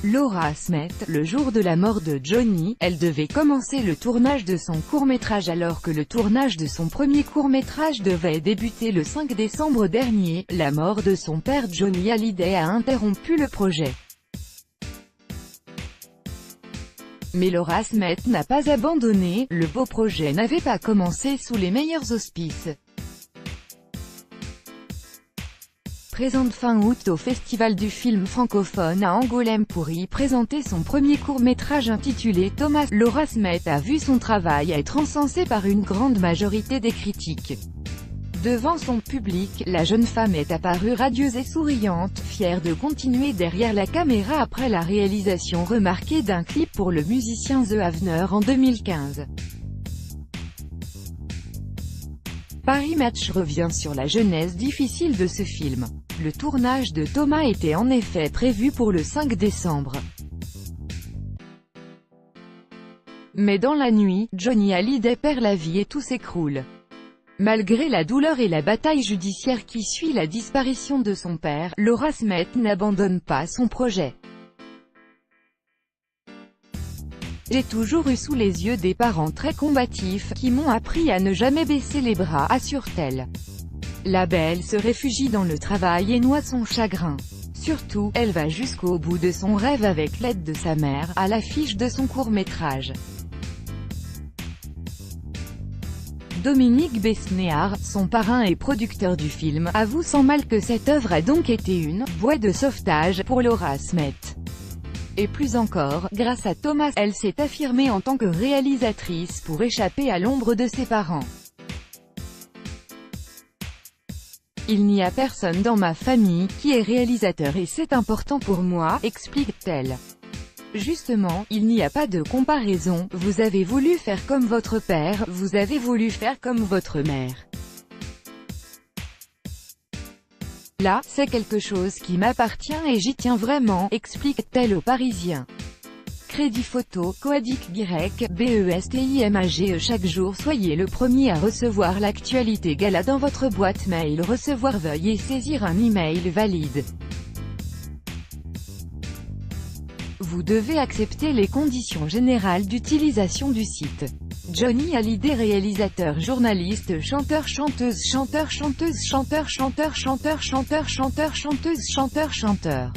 Laura Smet, le jour de la mort de Johnny, elle devait commencer le tournage de son court-métrage alors que le tournage de son premier court-métrage devait débuter le 5 décembre dernier. La mort de son père Johnny Hallyday a interrompu le projet. Mais Laura Smet n'a pas abandonné, le beau projet n'avait pas commencé sous les meilleurs auspices. Présente fin août au Festival du film francophone à Angoulême pour y présenter son premier court-métrage intitulé Thomas. Laura Smet a vu son travail être encensé par une grande majorité des critiques. Devant son public, la jeune femme est apparue radieuse et souriante, fière de continuer derrière la caméra après la réalisation remarquée d'un clip pour le musicien The Havner en 2015. Paris Match revient sur la genèse difficile de ce film. Le tournage de Thomas était en effet prévu pour le 5 décembre. Mais dans la nuit, Johnny Hallyday perd la vie et tout s'écroule. Malgré la douleur et la bataille judiciaire qui suit la disparition de son père, Laura Smet n'abandonne pas son projet. J'ai toujours eu sous les yeux des parents très combatifs, qui m'ont appris à ne jamais baisser les bras, assure-t-elle. La belle se réfugie dans le travail et noie son chagrin. Surtout, elle va jusqu'au bout de son rêve avec l'aide de sa mère, à l'affiche de son court-métrage. Dominique Besnéard, son parrain et producteur du film, avoue sans mal que cette œuvre a donc été une « bouée de sauvetage » pour Laura Smet. Et plus encore, grâce à Thomas, elle s'est affirmée en tant que réalisatrice pour échapper à l'ombre de ses parents. Il n'y a personne dans ma famille qui est réalisateur et c'est important pour moi, explique-t-elle. Justement, il n'y a pas de comparaison, vous avez voulu faire comme votre père, vous avez voulu faire comme votre mère. Là, c'est quelque chose qui m'appartient et j'y tiens vraiment, explique-t-elle aux Parisiens. Crédit photo, Coadic Guirec, BESTIMAGE. Chaque jour soyez le premier à recevoir l'actualité gala dans votre boîte mail. Recevoir, veuillez saisir un email valide. Vous devez accepter les conditions générales d'utilisation du site. Johnny Hallyday, réalisateur, journaliste, chanteur, chanteuse, chanteur, chanteuse, chanteur, chanteur, chanteur, chanteur, chanteur, chanteuse, chanteur, chanteur.